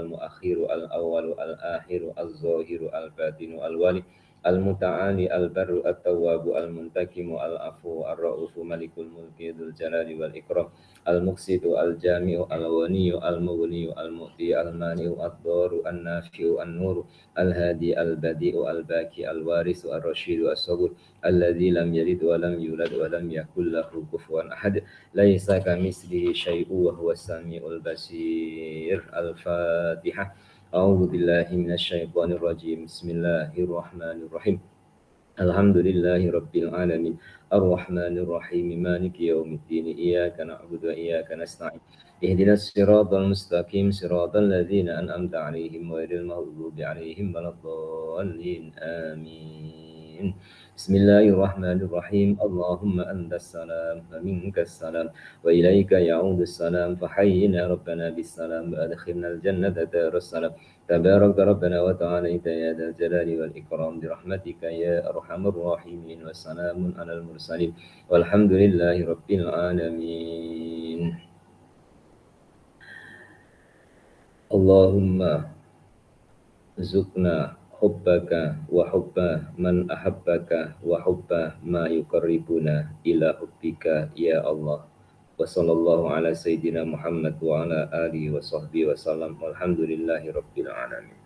al-muakhiru al-awwalu al-akhiru az-zahiru al-batinu al-wali al-muta'ali al-barru at-tawwabu al-muntakimu al-afu ar-ra'ufu malikul mulki dzul jalali wal ikram al-muqsitu al-jami'u al-ghaniyu al-mughniyu al-mu'ti al-mani'u ad-daru an-nafi'u an-nuru al-hadi al-badi'u al-baki al-warisu ar-rasyidu as-sabur alladzi lam yalid wa lam yulad wa lam yakul lahu kufuwan ahad laisa kamitslihi syai'un wa huwas samiul basir. Al-Fatihah. A'udzu billahi minasyaitonir rajim. Bismillahirrahmanirrahim. Alhamdulillahi rabbil alamin. Ar-Rahmanir Rahim. Maliki yaumiddin. Iyyaka na'budu wa iyyaka nasta'in. Ihdinas siratal mustaqim. Siratal ladzina an'amta 'alaihim ghairil maghdubi 'alaihim waladdallin. Amin. Bismillahirrahmanirrahim. Allahumma antas salam wa minkas salam wa ilaika ya'udus salam fahayyina rabbana bis salam wa adkhilnal jannata daras salam. Tabaraka rabbana wa ta'alaita ya dzal jalali wal ikram bi rahmatika ya arhamar rahimin. Wassalamun alal mursalin walhamdulillahi rabbil alamin. Allahumma zukna hubbaka wa hubba man ahabbaka wa hubba ma yuqarribuna ila hubbika ya Allah. Wa sallallahu ala sayyidina Muhammad wa ala alihi wa sahbihi wa sallam. Walhamdulillahi rabbil alamin.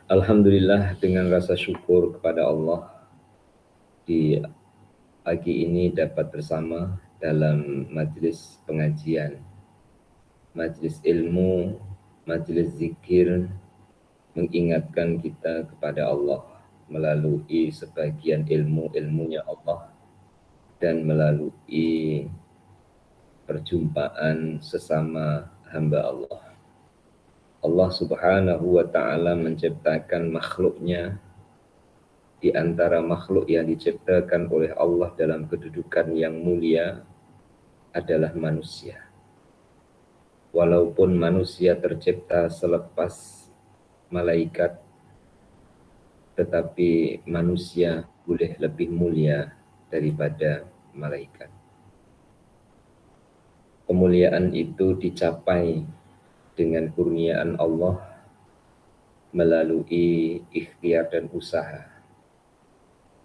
Alhamdulillah, dengan rasa syukur kepada Allah di pagi ini dapat bersama dalam majelis pengajian, majelis ilmu, majelis zikir, mengingatkan kita kepada Allah melalui sebagian ilmu-ilmunya Allah dan melalui perjumpaan sesama hamba Allah. Allah Subhanahu wa ta'ala menciptakan makhluknya. Di antara makhluk yang diciptakan oleh Allah dalam kedudukan yang mulia adalah manusia. Walaupun manusia tercipta selepas malaikat, tetapi manusia boleh lebih mulia daripada malaikat. Kemuliaan itu dicapai dengan kurniaan Allah melalui ikhtiar dan usaha.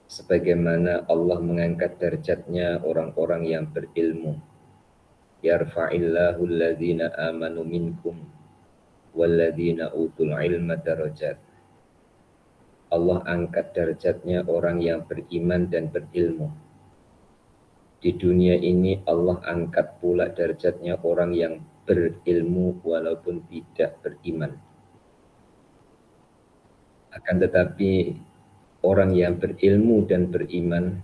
Sebagaimana Allah mengangkat derajatnya orang-orang yang berilmu. Yarfa'illahu alladhina amanu minkum walladzina utul ilma darajat. Allah angkat derajatnya orang yang beriman dan berilmu. Di dunia ini Allah angkat pula derajatnya orang yang berilmu walaupun tidak beriman. Akan tetapi orang yang berilmu dan beriman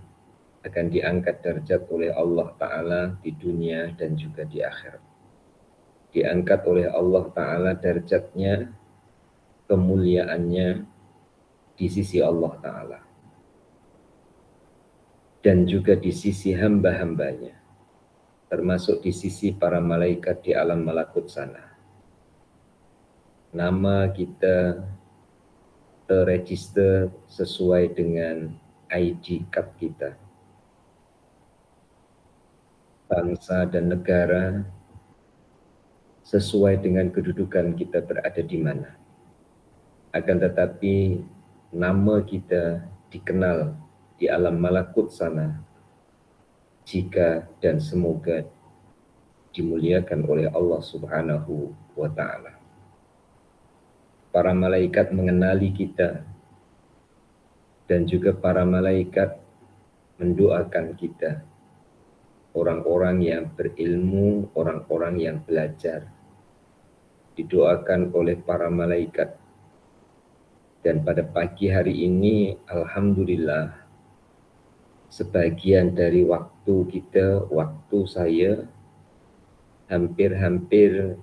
akan diangkat derajat oleh Allah Ta'ala di dunia dan juga di akhirat. Diangkat oleh Allah Ta'ala derajatnya, kemuliaannya di sisi Allah Ta'ala dan juga di sisi hamba-hambanya, termasuk di sisi para malaikat di alam malakut sana. Nama kita terregister sesuai dengan ID card kita, bangsa dan negara sesuai dengan kedudukan kita berada di mana. Akan tetapi nama kita dikenal di alam malakut sana jika dan semoga dimuliakan oleh Allah Subhanahu wa ta'ala. Para malaikat mengenali kita dan juga para malaikat mendoakan kita, orang-orang yang berilmu, orang-orang yang belajar, didoakan oleh para malaikat. Dan pada pagi hari ini, alhamdulillah, sebagian dari waktu kita, waktu saya, hampir-hampir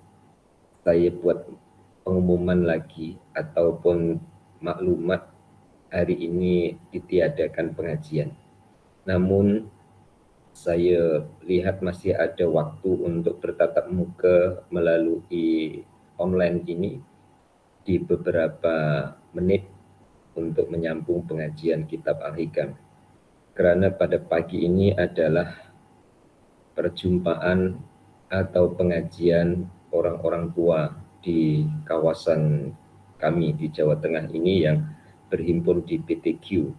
saya buat pengumuman lagi ataupun maklumat hari ini ditiadakan pengajian. Namun saya lihat masih ada waktu untuk bertatap muka melalui online ini di beberapa menit untuk menyambung pengajian kitab Al-Hikam. Karena pada pagi ini adalah perjumpaan atau pengajian orang-orang tua di kawasan kami di Jawa Tengah ini yang berhimpun di PTQ.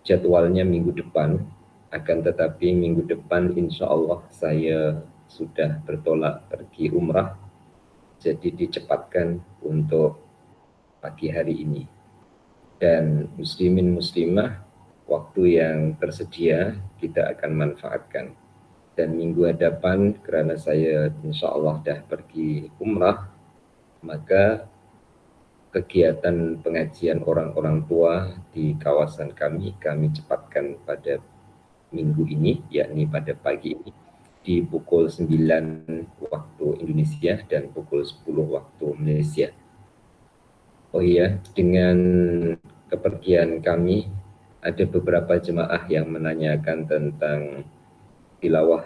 Jadwalnya minggu depan, akan tetapi minggu depan insya Allah saya sudah bertolak pergi umrah, jadi dicepatkan untuk pagi hari ini. Dan muslimin muslimah, waktu yang tersedia kita akan manfaatkan. Dan minggu hadapan karena saya insya Allah dah pergi umrah, maka kegiatan pengajian orang-orang tua di kawasan kami cepatkan pada minggu ini, yakni pada pagi ini di pukul 9 waktu Indonesia dan pukul 10 waktu Malaysia. Oh iya, dengan kepergian kami ada beberapa jemaah yang menanyakan tentang tilawah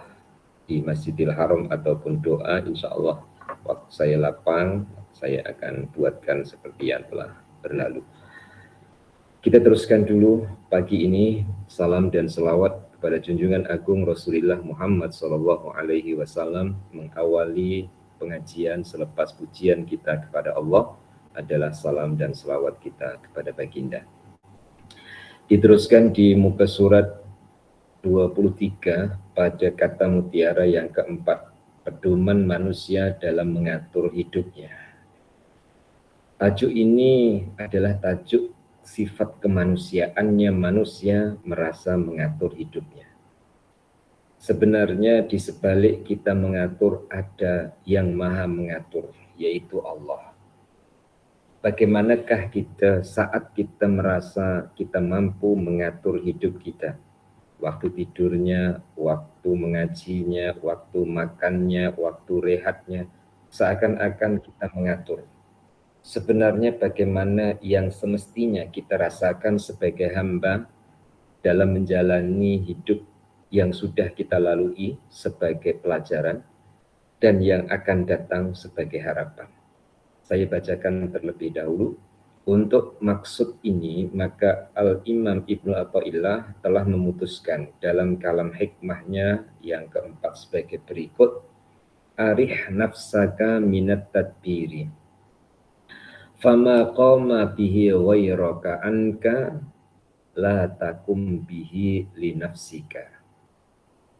di Masjidil Haram ataupun doa. Insya Allah waktu saya lapang saya akan buatkan seperti yang telah berlalu. Kita teruskan dulu pagi ini. Salam dan selawat kepada junjungan agung Rasulullah Muhammad SAW. Mengawali pengajian selepas pujian kita kepada Allah adalah salam dan selawat kita kepada baginda. Diteruskan di muka surat 23 pada kata mutiara yang keempat, pedoman manusia dalam mengatur hidupnya. Tajuk ini adalah tajuk sifat kemanusiaannya manusia merasa mengatur hidupnya. Sebenarnya di sebalik kita mengatur ada yang maha mengatur, yaitu Allah. Bagaimanakah kita saat kita merasa kita mampu mengatur hidup kita? Waktu tidurnya, waktu mengajinya, waktu makannya, waktu rehatnya, seakan-akan kita mengatur. Sebenarnya bagaimana yang semestinya kita rasakan sebagai hamba dalam menjalani hidup yang sudah kita lalui sebagai pelajaran dan yang akan datang sebagai harapan. Saya bacakan terlebih dahulu. Untuk maksud ini, maka Al-Imam Ibnu Athaillah telah memutuskan dalam kalam hikmahnya yang keempat sebagai berikut. Arih nafsaka minat tadbiri. Fama qama bihi ghairaka anka la takum bihi li nafsika.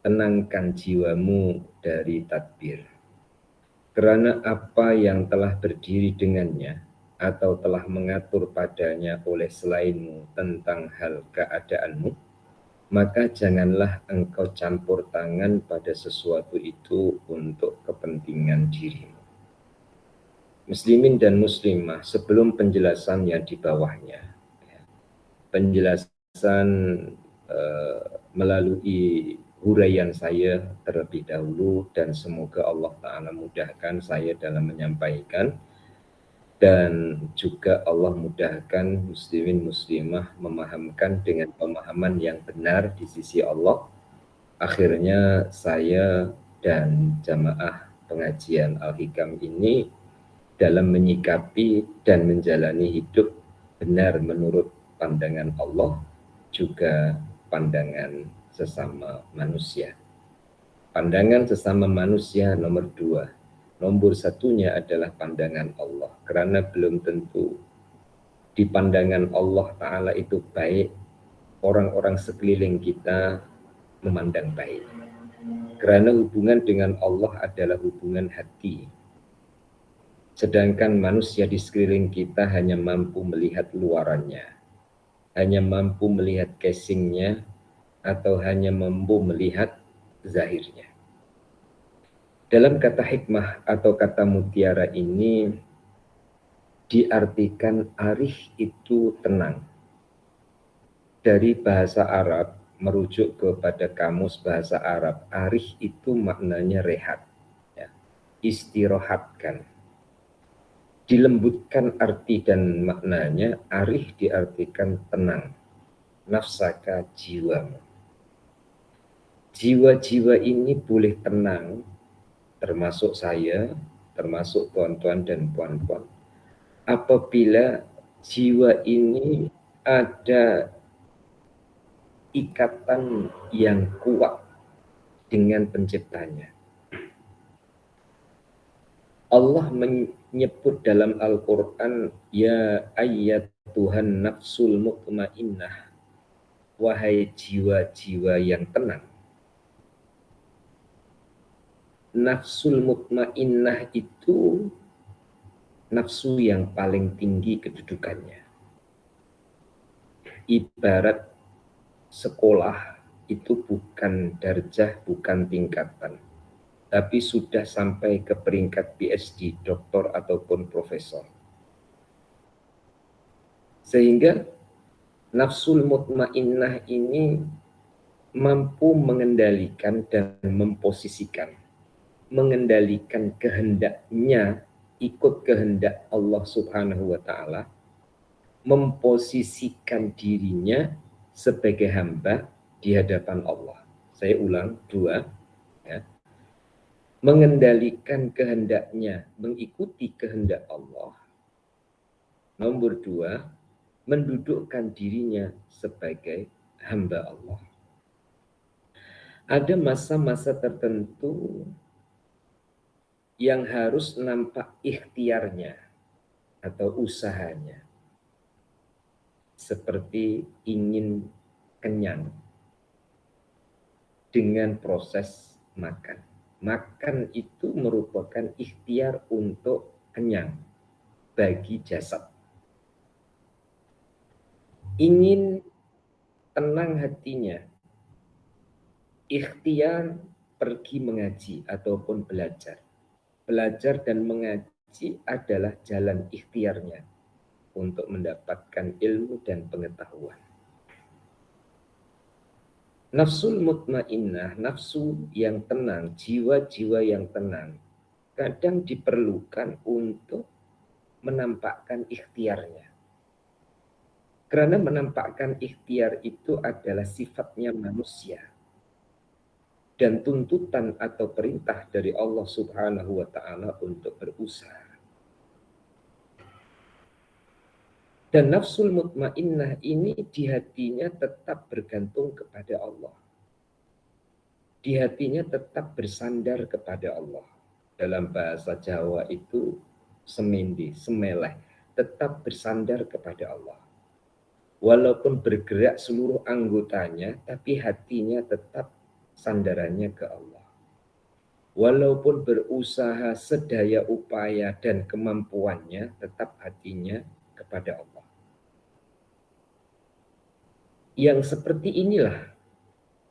Tenangkan jiwamu dari tadbir. Kerana apa yang telah berdiri dengannya atau telah mengatur padanya oleh selainmu tentang hal keadaanmu, maka janganlah engkau campur tangan pada sesuatu itu untuk kepentingan dirimu. Muslimin dan muslimah, sebelum penjelasan yang di bawahnya, penjelasan melalui huraian saya terlebih dahulu, dan semoga Allah Ta'ala mudahkan saya dalam menyampaikan, dan juga Allah mudahkan muslimin muslimah memahamkan dengan pemahaman yang benar di sisi Allah. Akhirnya saya dan jamaah pengajian Al-Hikam ini dalam menyikapi dan menjalani hidup benar menurut pandangan Allah, juga pandangan sesama manusia. Pandangan sesama manusia nomor 2. Nomor satunya adalah pandangan Allah. Karena belum tentu di pandangan Allah Ta'ala itu baik, orang-orang sekeliling kita memandang baik. Karena hubungan dengan Allah adalah hubungan hati. Sedangkan manusia di sekeliling kita hanya mampu melihat luarannya, hanya mampu melihat casingnya, atau hanya mampu melihat zahirnya. Dalam kata hikmah atau kata mutiara ini diartikan arih itu tenang. Dari bahasa Arab merujuk kepada kamus bahasa Arab, arih itu maknanya rehat, ya, istirahatkan. Dilembutkan arti dan maknanya, arih diartikan tenang, nafsaka jiwamu. Jiwa-jiwa ini boleh tenang, termasuk saya, termasuk tuan-tuan dan puan-puan, apabila jiwa ini ada ikatan yang kuat dengan penciptanya. Allah menyebut dalam Al-Quran, ya ayyatuhan nafsul mutmainnah, wahai jiwa-jiwa yang tenang. Nafsul mutmainnah itu nafsu yang paling tinggi kedudukannya. Ibarat sekolah itu bukan darjah, bukan tingkatan, tapi sudah sampai ke peringkat PhD, doktor ataupun profesor. Sehingga nafsul mutmainnah ini mampu mengendalikan dan memposisikan, mengendalikan kehendaknya, ikut kehendak Allah Subhanahu wa Ta'ala, memposisikan dirinya sebagai hamba di hadapan Allah. Saya ulang, 2, ya. Mengendalikan kehendaknya, mengikuti kehendak Allah. Nomor 2, mendudukkan dirinya sebagai hamba Allah. Ada masa-masa tertentu yang harus nampak ikhtiarnya atau usahanya, seperti ingin kenyang dengan proses makan. Makan itu merupakan ikhtiar untuk kenyang bagi jasad. Ingin tenang hatinya, ikhtiar pergi mengaji ataupun belajar. Belajar dan mengaji adalah jalan ikhtiarnya untuk mendapatkan ilmu dan pengetahuan. Nafsul mutmainnah, nafsu yang tenang, jiwa-jiwa yang tenang, kadang diperlukan untuk menampakkan ikhtiarnya. Karena menampakkan ikhtiar itu adalah sifatnya manusia. Dan tuntutan atau perintah dari Allah Subhanahu wa Ta'ala untuk berusaha. Dan nafsul mutmainnah ini di hatinya tetap bergantung kepada Allah. Di hatinya tetap bersandar kepada Allah. Dalam bahasa Jawa itu semindi, semeleh, tetap bersandar kepada Allah. Walaupun bergerak seluruh anggotanya, tapi hatinya tetap sandarannya ke Allah. Walaupun berusaha sedaya upaya dan kemampuannya, tetap hatinya kepada Allah. Yang seperti inilah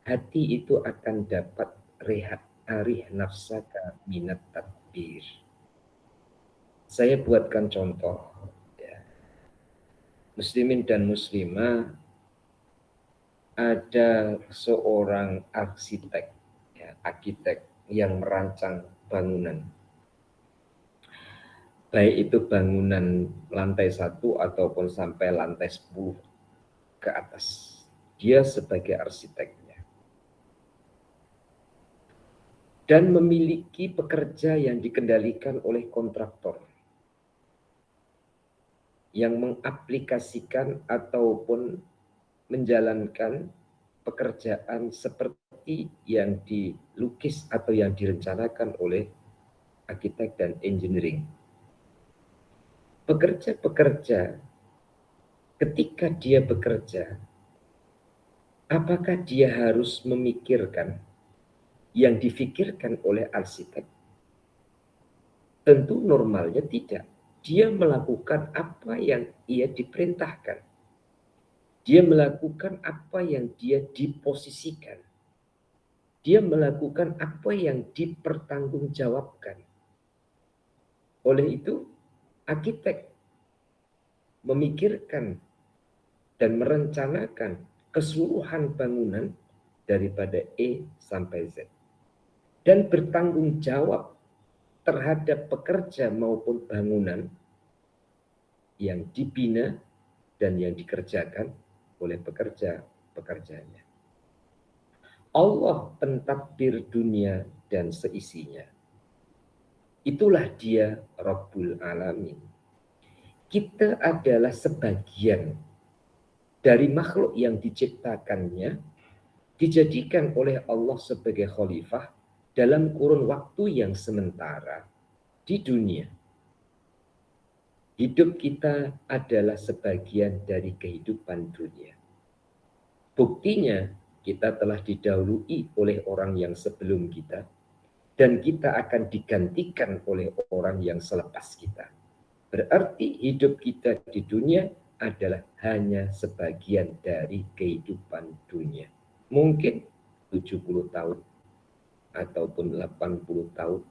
hati itu akan dapat rehat arih nafsaka minat tadbir. Saya buatkan contoh, ya. Muslimin dan muslimah, ada seorang arsitek, ya, arsitek yang merancang bangunan. Baik itu bangunan lantai 1 ataupun sampai lantai 10 ke atas. Dia sebagai arsiteknya. Dan memiliki pekerja yang dikendalikan oleh kontraktor. Yang mengaplikasikan ataupun menjalankan pekerjaan seperti yang dilukis atau yang direncanakan oleh arsitek dan engineering. Pekerja-pekerja, ketika dia bekerja, apakah dia harus memikirkan yang difikirkan oleh arsitek? Tentu normalnya tidak. Dia melakukan apa yang ia diperintahkan. Dia melakukan apa yang dia diposisikan. Dia melakukan apa yang dipertanggungjawabkan. Oleh itu, arsitek memikirkan dan merencanakan keseluruhan bangunan daripada E sampai Z. Dan bertanggung jawab terhadap pekerja maupun bangunan yang dibina dan yang dikerjakan oleh pekerjanya. Allah pentadbir dunia dan seisinya. Itulah dia Rabbul Alamin. Kita adalah sebagian dari makhluk yang diciptakannya, dijadikan oleh Allah sebagai khalifah dalam kurun waktu yang sementara, di dunia. Hidup kita adalah sebagian dari kehidupan dunia. Buktinya, kita telah didahului oleh orang yang sebelum kita, dan kita akan digantikan oleh orang yang selepas kita. Berarti hidup kita di dunia adalah hanya sebagian dari kehidupan dunia. Mungkin 70 tahun ataupun 80 tahun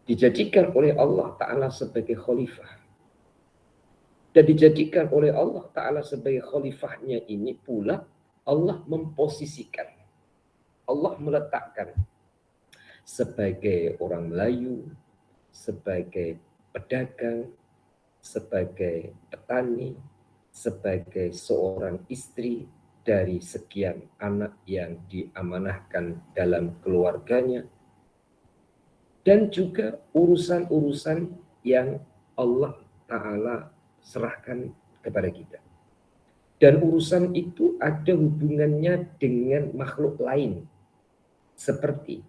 dijadikan oleh Allah Ta'ala sebagai khalifah. Dan dijadikan oleh Allah Ta'ala sebagai khalifahnya ini pula Allah memposisikan, Allah meletakkan sebagai orang Melayu, sebagai pedagang, sebagai petani, sebagai seorang istri dari sekian anak yang diamanahkan dalam keluarganya, dan juga urusan-urusan yang Allah Ta'ala serahkan kepada kita. Dan urusan itu ada hubungannya dengan makhluk lain. Seperti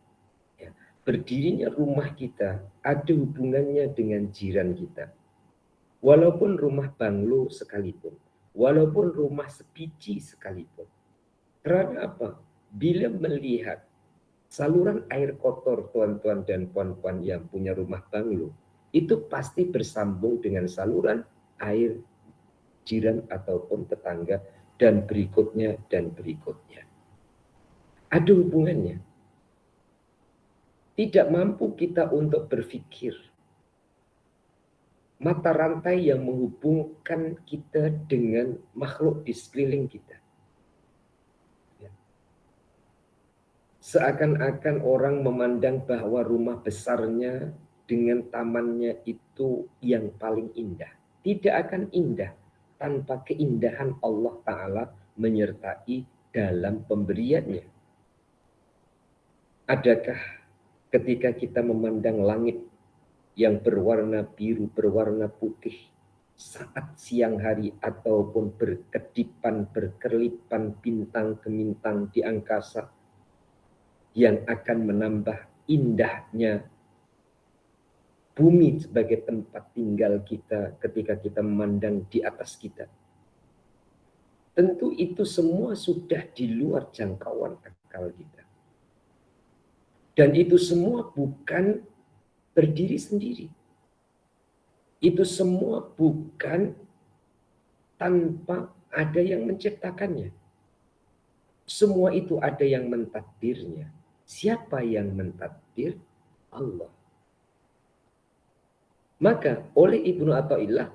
berdirinya rumah kita ada hubungannya dengan jiran kita. Walaupun rumah banglo sekalipun. Walaupun rumah sebiji sekalipun. Karena apa? Bila melihat saluran air kotor tuan-tuan dan puan-puan yang punya rumah banglo, itu pasti bersambung dengan saluran air jiran ataupun tetangga dan berikutnya dan berikutnya. Ada hubungannya. Tidak mampu kita untuk berpikir mata rantai yang menghubungkan kita dengan makhluk di sekeliling kita. Seakan-akan orang memandang bahwa rumah besarnya dengan tamannya itu yang paling indah. Tidak akan indah tanpa keindahan Allah Ta'ala menyertai dalam pemberiannya. Adakah ketika kita memandang langit yang berwarna biru, berwarna putih, saat siang hari ataupun berkedipan, berkerlipan bintang gemintang di angkasa, yang akan menambah indahnya bumi sebagai tempat tinggal kita ketika kita memandang di atas kita. Tentu itu semua sudah di luar jangkauan akal kita. Dan itu semua bukan berdiri sendiri. Itu semua bukan tanpa ada yang menciptakannya. Semua itu ada yang mentakdirnya. Siapa yang mentakdir? Allah. Maka oleh Ibnu Athaillah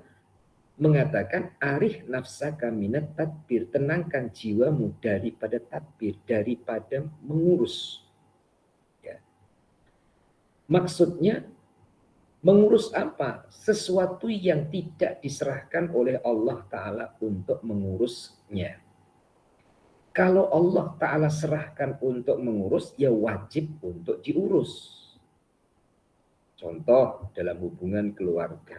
mengatakan arih nafsaka minat tadbir, tenangkan jiwamu daripada tadbir, daripada mengurus. Ya. Maksudnya mengurus apa? Sesuatu yang tidak diserahkan oleh Allah Ta'ala untuk mengurusnya. Kalau Allah Ta'ala serahkan untuk mengurus, ya wajib untuk diurus. Contoh dalam hubungan keluarga.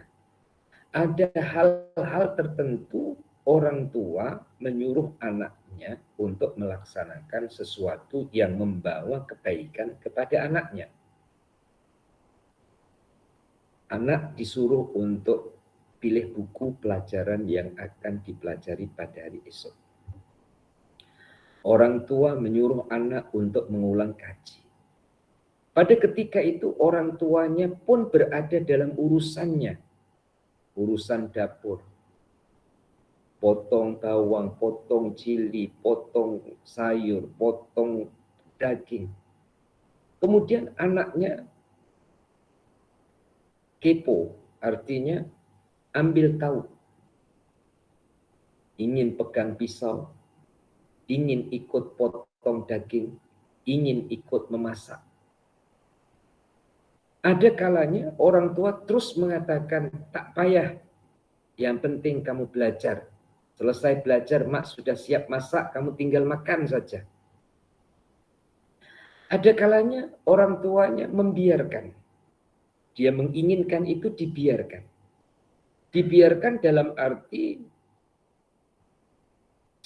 Ada hal-hal tertentu orang tua menyuruh anaknya untuk melaksanakan sesuatu yang membawa kebaikan kepada anaknya. Anak disuruh untuk pilih buku pelajaran yang akan dipelajari pada hari esok. Orang tua menyuruh anak untuk mengulang kaji. Pada ketika itu orang tuanya pun berada dalam urusannya. Urusan dapur. Potong bawang, potong cili, potong sayur, potong daging. Kemudian anaknya kepo, artinya ambil tahu. Ingin pegang pisau, ingin ikut potong daging, ingin ikut memasak. Ada kalanya orang tua terus mengatakan, tak payah, yang penting kamu belajar. Selesai belajar, mak sudah siap masak, kamu tinggal makan saja. Ada kalanya orang tuanya membiarkan. Dia menginginkan itu dibiarkan. Dibiarkan dalam arti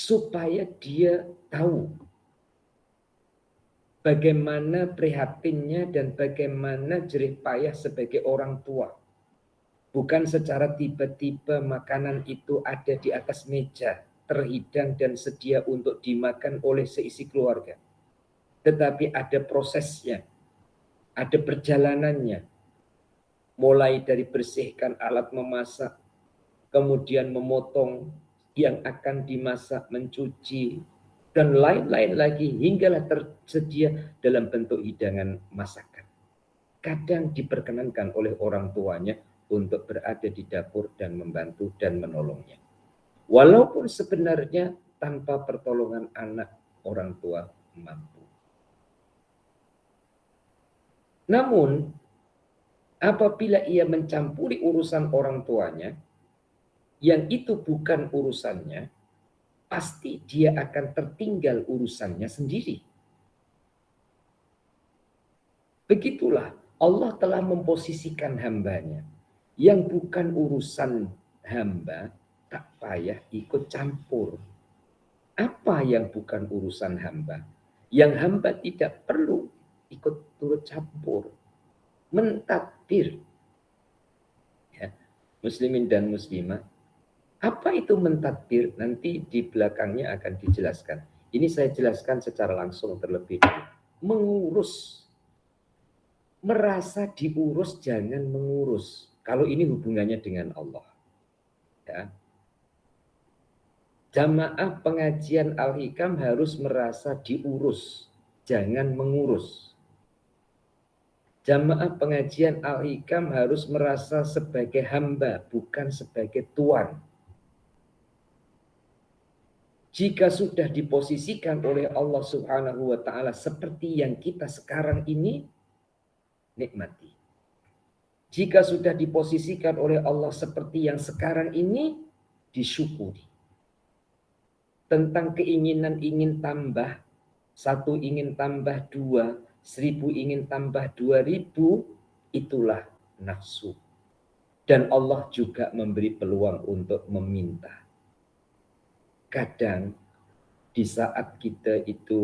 supaya dia tahu bagaimana prihatinnya dan bagaimana jerih payah sebagai orang tua. Bukan secara tiba-tiba makanan itu ada di atas meja, terhidang dan sedia untuk dimakan oleh seisi keluarga. Tetapi ada prosesnya, ada perjalanannya. Mulai dari bersihkan alat memasak, kemudian memotong yang akan dimasak, mencuci, dan lain-lain lagi hinggalah tersedia dalam bentuk hidangan masakan. Kadang diperkenankan oleh orang tuanya untuk berada di dapur dan membantu dan menolongnya. Walaupun sebenarnya tanpa pertolongan anak, orang tua mampu. Namun, apabila ia mencampuri urusan orang tuanya, yang itu bukan urusannya, pasti dia akan tertinggal urusannya sendiri. Begitulah Allah telah memposisikan hambanya. Yang bukan urusan hamba, tak payah ikut campur. Apa yang bukan urusan hamba? Yang hamba tidak perlu ikut turut campur. Mentadbir. Ya. Muslimin dan muslimah. Apa itu mentadbir? Nanti di belakangnya akan dijelaskan. Ini saya jelaskan secara langsung terlebih dahulu. Mengurus. Merasa diurus, jangan mengurus. Kalau ini hubungannya dengan Allah. Ya. Jamaah pengajian Al-Hikam harus merasa diurus, jangan mengurus. Jamaah pengajian Al-Hikam harus merasa sebagai hamba, bukan sebagai tuan. Jika sudah diposisikan oleh Allah Subhanahu wa Ta'ala seperti yang kita sekarang ini, nikmati. Jika sudah diposisikan oleh Allah seperti yang sekarang ini, disyukuri. Tentang keinginan ingin tambah, 1 ingin tambah 2, 1000 ingin tambah 2000, itulah nafsu. Dan Allah juga memberi peluang untuk meminta. Kadang di saat kita itu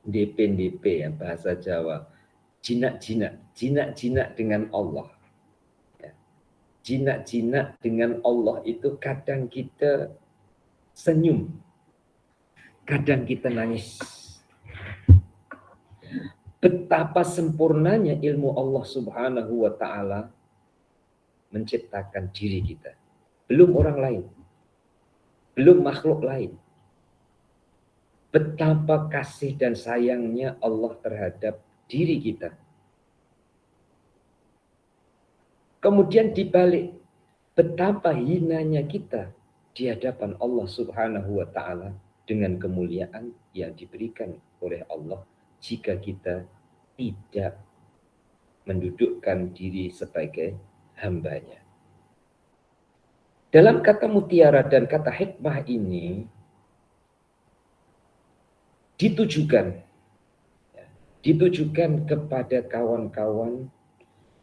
DP ya bahasa Jawa, jinak-jinak dengan Allah. Ya. Jinak-jinak dengan Allah itu kadang kita senyum, kadang kita nangis. Betapa sempurnanya ilmu Allah Subhanahu wa Ta'ala menciptakan diri kita. Belum orang lain, belum makhluk lain. Betapa kasih dan sayangnya Allah terhadap diri kita. Kemudian dibalik, betapa hinanya kita di hadapan Allah Subhanahu wa Ta'ala dengan kemuliaan yang diberikan oleh Allah jika kita tidak mendudukkan diri sebagai hambanya. Dalam kata mutiara dan kata hikmah ini ditujukan kepada kawan-kawan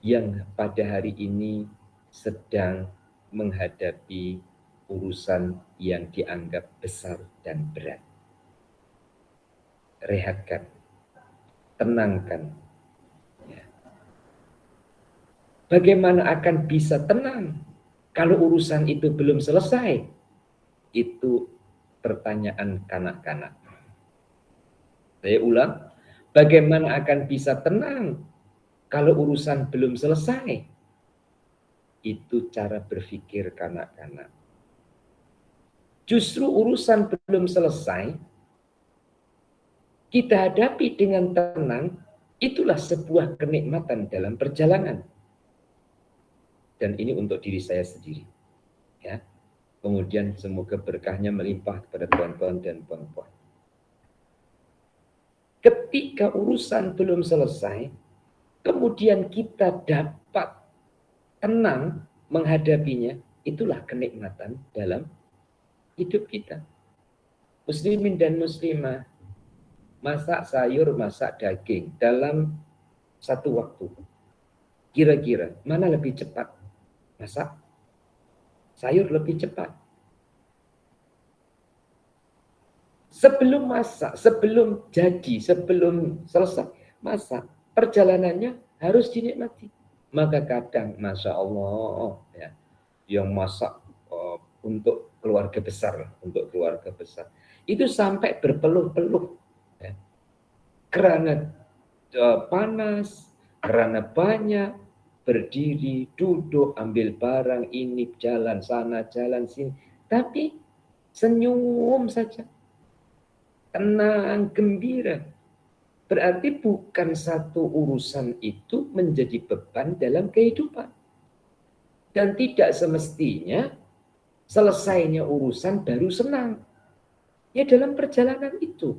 yang pada hari ini sedang menghadapi urusan yang dianggap besar dan berat. Rehatkan, tenangkan. Ya. Bagaimana akan bisa tenang kalau urusan itu belum selesai? Itu pertanyaan kanak-kanak. Saya ulang, bagaimana akan bisa tenang kalau urusan belum selesai? Itu cara berpikir kanak-kanak. Justru urusan belum selesai, kita hadapi dengan tenang, itulah sebuah kenikmatan dalam perjalanan. Dan ini untuk diri saya sendiri. Ya. Kemudian semoga berkahnya melimpah kepada tuan-tuan dan puan-puan. Ketika urusan belum selesai, kemudian kita dapat tenang menghadapinya, itulah kenikmatan dalam hidup kita. Muslimin dan muslimah, masak sayur, masak daging dalam satu waktu. Kira-kira mana lebih cepat? Masak sayur lebih cepat. Sebelum masak, sebelum jadi, sebelum selesai masak, perjalanannya harus dinikmati. Maka kadang, Masya Allah, ya, yang masak untuk keluarga besar, itu sampai berpeluh-peluh, ya, karena panas, karena banyak, berdiri, duduk, ambil barang, ini jalan sana, jalan sini, tapi senyum saja, tenang, gembira. Berarti bukan satu urusan itu menjadi beban dalam kehidupan. Dan tidak semestinya selesainya urusan baru senang. Ya dalam perjalanan itu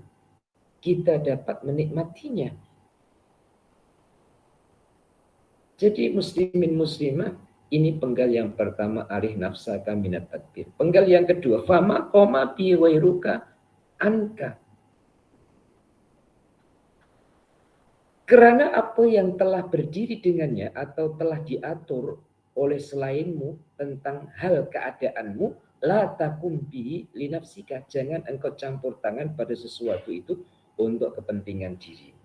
kita dapat menikmatinya. Jadi muslimin muslimah, ini penggal yang pertama, arih nafsaka minat tadbir. Penggal yang kedua, fama koma bi wairuka anka. Karena apa yang telah berdiri dengannya atau telah diatur oleh selainmu tentang hal keadaanmu, la takum bihi linafsika. Jangan engkau campur tangan pada sesuatu itu untuk kepentingan diri.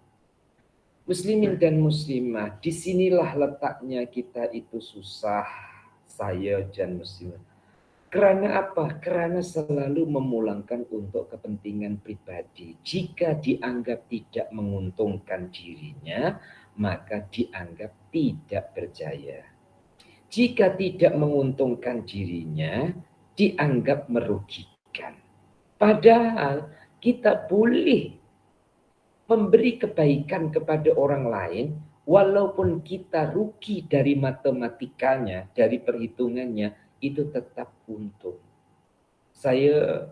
Muslimin dan muslimah, disinilah letaknya kita itu susah, saya dan muslimah. Karena apa? Karena selalu memulangkan untuk kepentingan pribadi. Jika dianggap tidak menguntungkan dirinya, maka dianggap tidak berjaya. Jika tidak menguntungkan dirinya, dianggap merugikan. Padahal kita boleh memberi kebaikan kepada orang lain, walaupun kita rugi dari matematikanya, dari perhitungannya, itu tetap untung. Saya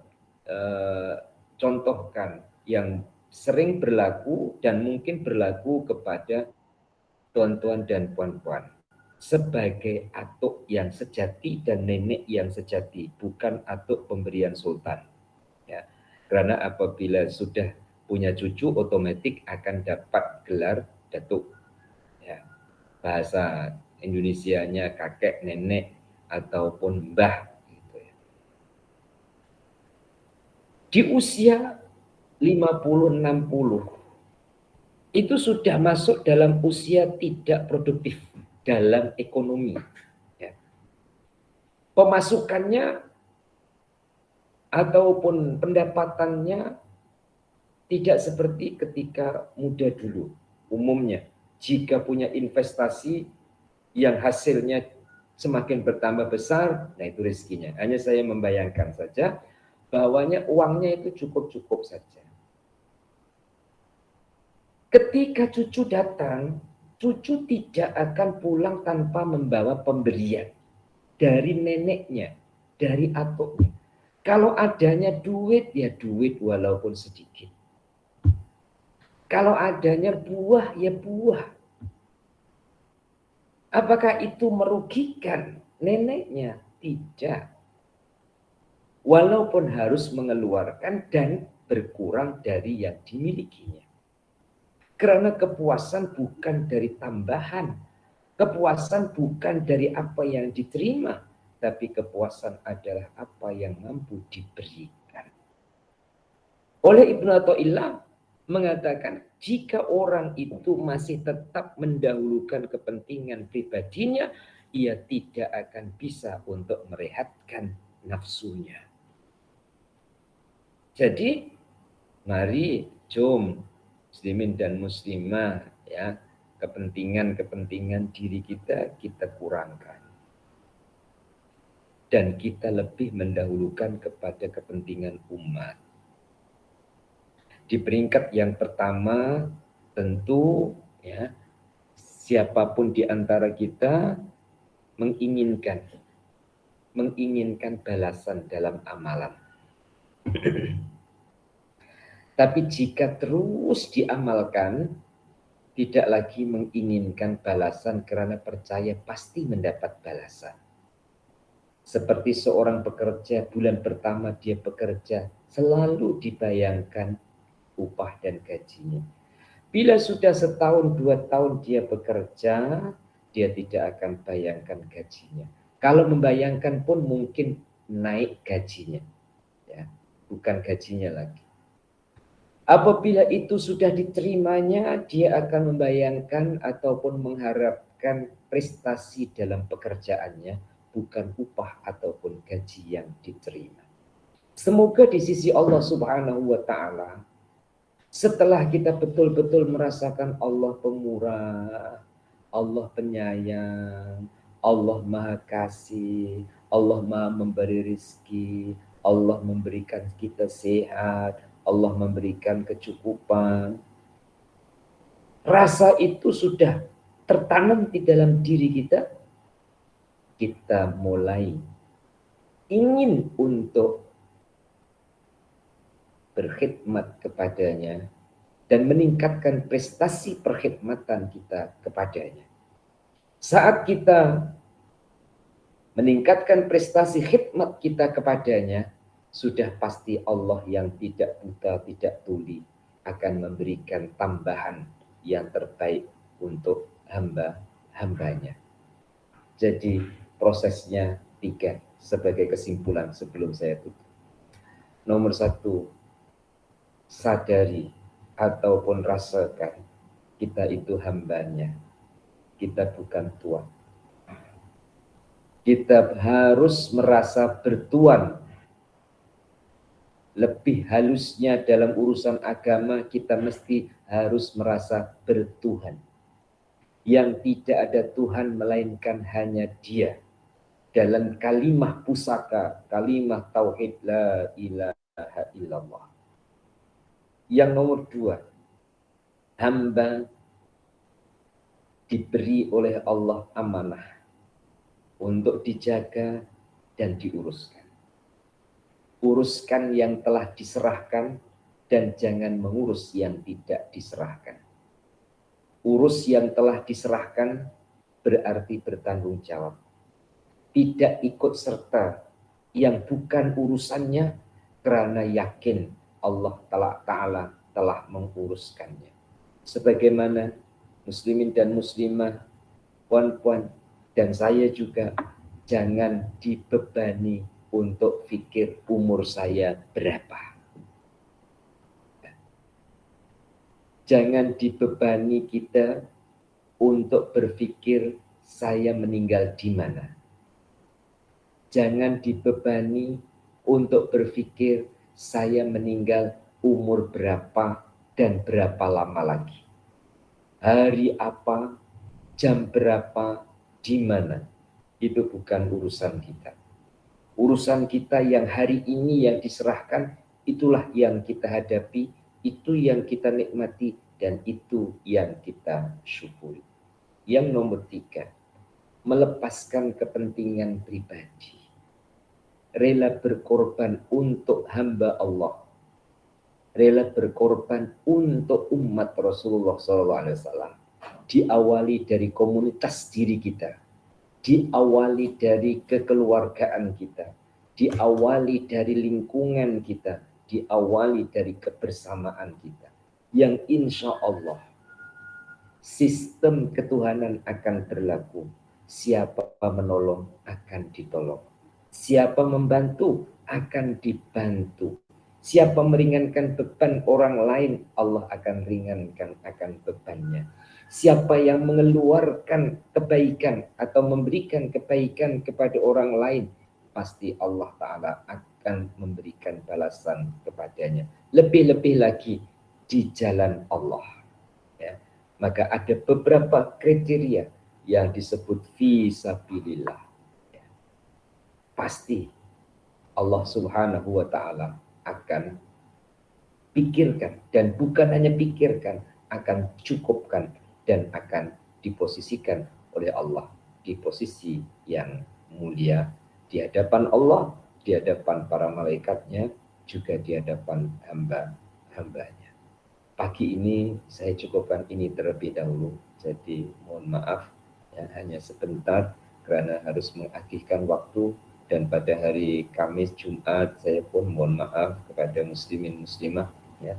contohkan yang sering berlaku dan mungkin berlaku kepada tuan-tuan dan puan-puan. Sebagai atuk yang sejati dan nenek yang sejati, bukan atuk pemberian sultan. Ya. Karena apabila sudah punya cucu, otomatis akan dapat gelar datuk. Ya. Bahasa Indonesianya kakek, nenek, ataupun mbah. Gitu ya. Di usia 50-60, itu sudah masuk dalam usia tidak produktif dalam ekonomi. Ya. Pemasukannya ataupun pendapatannya tidak seperti ketika muda dulu. Umumnya, jika punya investasi yang hasilnya semakin bertambah besar, nah itu rezekinya. Hanya saya membayangkan saja, bahwanya uangnya itu cukup-cukup saja. Ketika cucu datang, cucu tidak akan pulang tanpa membawa pemberian dari neneknya, dari atuknya. Kalau adanya duit, ya duit walaupun sedikit. Kalau adanya buah, ya buah. Apakah itu merugikan neneknya? Tidak. Walaupun harus mengeluarkan dan berkurang dari yang dimilikinya. Karena kepuasan bukan dari tambahan. Kepuasan bukan dari apa yang diterima. Tapi kepuasan adalah apa yang mampu diberikan. Oleh Ibnu Athaillah mengatakan, jika orang itu masih tetap mendahulukan kepentingan pribadinya, ia tidak akan bisa untuk merehatkan nafsunya. Jadi, mari jom muslimin dan muslimah, ya, kepentingan-kepentingan diri kita kurangkan. Dan kita lebih mendahulukan kepada kepentingan umat. Di peringkat yang pertama, tentu ya, siapapun di antara kita menginginkan balasan dalam amalan. Tapi jika terus diamalkan, tidak lagi menginginkan balasan karena percaya pasti mendapat balasan. Seperti seorang pekerja, bulan pertama dia bekerja, selalu dibayangkan upah dan gajinya. Bila sudah setahun, 2 tahun dia bekerja, dia tidak akan bayangkan gajinya. Kalau membayangkan pun mungkin naik gajinya. Ya, bukan gajinya lagi. Apabila itu sudah diterimanya, dia akan membayangkan ataupun mengharapkan prestasi dalam pekerjaannya, bukan upah ataupun gaji yang diterima. Semoga di sisi Allah Subhanahu wa Ta'ala, setelah kita betul-betul merasakan Allah pemurah, Allah penyayang, Allah maha kasih, Allah maha memberi rizki, Allah memberikan kita sehat, Allah memberikan kecukupan. Rasa itu sudah tertanam di dalam diri kita. Kita mulai ingin untuk berkhidmat kepadanya dan meningkatkan prestasi perkhidmatan kita kepadanya. Saat kita meningkatkan prestasi khidmat kita kepadanya, sudah pasti Allah yang tidak buta, tidak tuli akan memberikan tambahan yang terbaik untuk hamba-hambanya. Jadi prosesnya 3 sebagai kesimpulan sebelum saya tutup. Nomor 1, sadari ataupun rasakan kita itu hambanya, kita bukan tuan. Kita harus merasa bertuan. Lebih halusnya dalam urusan agama, kita mesti harus merasa bertuhan. Yang tidak ada Tuhan melainkan hanya Dia. Dalam kalimah pusaka, kalimah tauhid la ilaha illallah. Yang nomor 2, hamba diberi oleh Allah amanah untuk dijaga dan diuruskan. Uruskan yang telah diserahkan dan jangan mengurus yang tidak diserahkan. Urus yang telah diserahkan berarti bertanggung jawab. Tidak ikut serta yang bukan urusannya karena yakin Allah Ta'ala telah menguruskannya. Sebagaimana muslimin dan muslimah, puan-puan, dan saya juga jangan dibebani untuk pikir umur saya berapa. Jangan dibebani kita untuk berpikir saya meninggal di mana. Jangan dibebani untuk berpikir saya meninggal umur berapa dan berapa lama lagi. Hari apa, jam berapa, di mana. Itu bukan urusan kita. Urusan kita yang hari ini yang diserahkan, itulah yang kita hadapi, itu yang kita nikmati, dan itu yang kita syukuri. Yang nomor 3, melepaskan kepentingan pribadi. Rela berkorban untuk hamba Allah. Rela berkorban untuk umat Rasulullah SAW. Diawali dari komunitas diri kita. Diawali dari kekeluargaan kita. Diawali dari lingkungan kita. Diawali dari kebersamaan kita. Yang insya Allah sistem ketuhanan akan berlaku. Siapa menolong akan ditolong. Siapa membantu akan dibantu. Siapa meringankan beban orang lain, Allah akan ringankan akan bebannya. Siapa yang mengeluarkan kebaikan atau memberikan kebaikan kepada orang lain, pasti Allah Ta'ala akan memberikan balasan kepadanya. Lebih-lebih lagi di jalan Allah. Ya. Maka ada beberapa kriteria yang disebut fisabilillah. Ya. Pasti Allah Subhanahu wa Ta'ala akan pikirkan, dan bukan hanya pikirkan, akan cukupkan dan akan diposisikan oleh Allah di posisi yang mulia di hadapan Allah, di hadapan para malaikatnya, juga di hadapan hamba-hambanya. Pagi ini saya cukupkan ini terlebih dahulu, jadi mohon maaf ya, hanya sebentar karena harus mengakhirkan waktu. Dan pada hari Kamis, Jumat, saya pun mohon maaf kepada muslimin muslimah ya,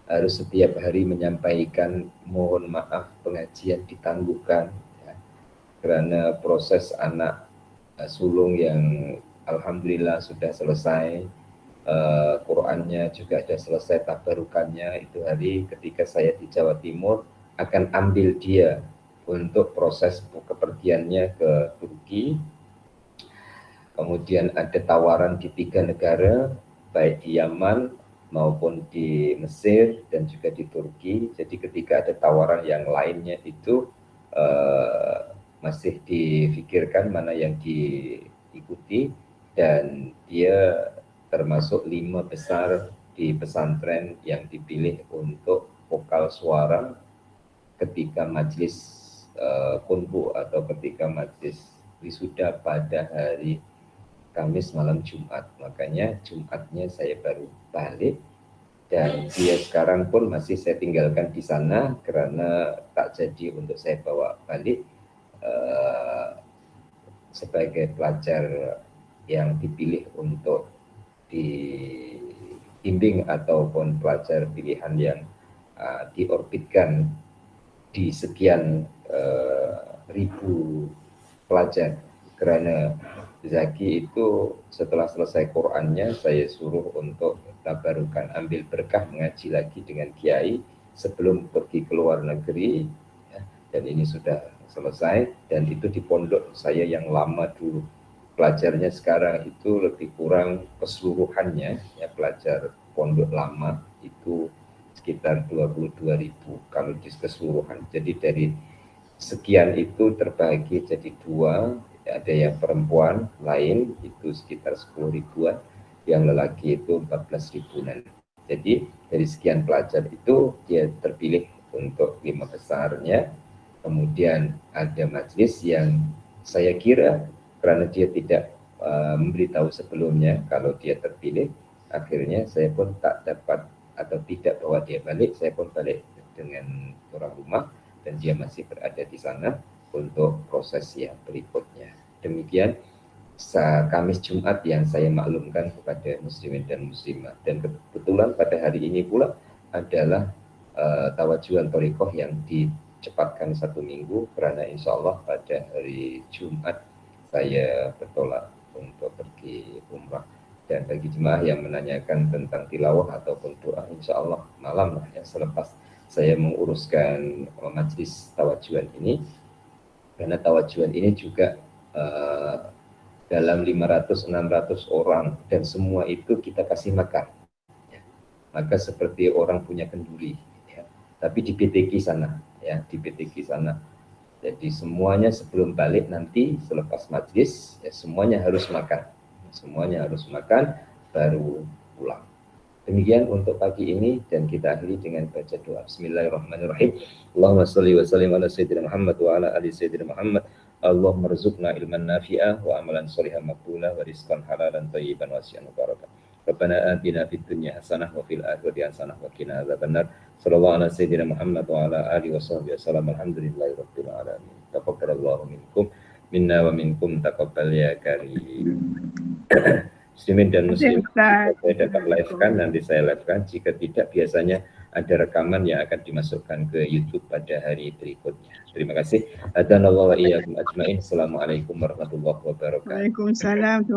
harus setiap hari menyampaikan mohon maaf, pengajian ditangguhkan ya, karena proses anak sulung yang alhamdulillah sudah selesai, Qurannya juga ada selesai tabarukannya. Itu hari ketika saya di Jawa Timur akan ambil dia untuk proses kepergiannya ke Turki. Kemudian ada tawaran di 3 negara, baik di Yaman maupun di Mesir dan juga di Turki. Jadi ketika ada tawaran yang lainnya itu masih difikirkan mana yang diikuti, dan dia termasuk 5 besar di pesantren yang dipilih untuk vokal suara ketika majelis kunbu atau ketika majelis wisuda pada hari Kamis malam Jumat. Makanya Jumatnya saya baru balik, dan dia sekarang pun masih saya tinggalkan di sana karena tak jadi untuk saya bawa balik sebagai pelajar yang dipilih untuk dibimbing ataupun pelajar pilihan yang diorbitkan di sekian ribu pelajar. Karena Zaki itu setelah selesai Qur'annya saya suruh untuk tabarukan, ambil berkah mengaji lagi dengan kiai sebelum pergi ke luar negeri ya. Dan ini sudah selesai, dan itu di pondok saya yang lama dulu. Pelajarnya sekarang itu lebih kurang keseluruhannya ya, pelajar pondok lama itu sekitar 22.000 kalau di keseluruhan. Jadi dari sekian itu terbagi jadi 2, ada yang perempuan lain itu sekitar 10 ribuan, yang lelaki itu 14 ribuan. Jadi dari sekian pelajar itu dia terpilih untuk 5 besarnya. Kemudian ada majelis yang saya kira karena dia tidak memberitahu sebelumnya kalau dia terpilih, akhirnya saya pun tak dapat atau tidak bawa dia balik, saya pun balik dengan orang rumah dan dia masih berada di sana untuk proses yang berikutnya. Demikian Kamis Jumat yang saya maklumkan kepada muslimin dan muslimat. Dan kebetulan pada hari ini pula adalah tawajuan thariqah yang dicepatkan 1 minggu, karena insya Allah pada hari Jumat saya bertolak untuk pergi umrah. Dan bagi jemaah yang menanyakan tentang tilawah ataupun doa, insya Allah malam lah ya, selepas saya menguruskan majelis tawajuan ini, karena tawajuan ini juga dalam 500-600 orang dan semua itu kita kasih makan ya. Maka seperti orang punya kenduri ya. Tapi di PTQ sana ya, di PTQ sana. Jadi semuanya sebelum balik nanti selepas majelis ya, semuanya harus makan baru pulang. Demikian untuk pagi ini, dan kita akhiri dengan baca doa. Bismillahirrahmanirrahim. Allahumma sholli wa sallim ala sayyidina Muhammad wa ala ali sayyidina Muhammad. Allahumma rzuqna ilman nafi'ah wa amalan sholihan maqbulah wa rizqan halalan thayyiban wasi'an mubarakah. Rabbana atina fid dunya hasanah wa fil akhirati hasanah wa qina adzabannar. Sallallahu ala sayyidina Muhammad wa ala alihi wa sahbihi wasallam. Alhamdulillahi rabbil alamin. Taqabbalallahu minkum minna wa minkum taqabbal ya karim. Muslimin dan muslim, saya dapat live-kan, nanti saya live-kan. Jika tidak, biasanya ada rekaman yang akan dimasukkan ke YouTube pada hari berikutnya. Terima kasih. Hadanallahu wa iyyakum ajmain. Assalamualaikum warahmatullahi wabarakatuh. Waalaikumsalam.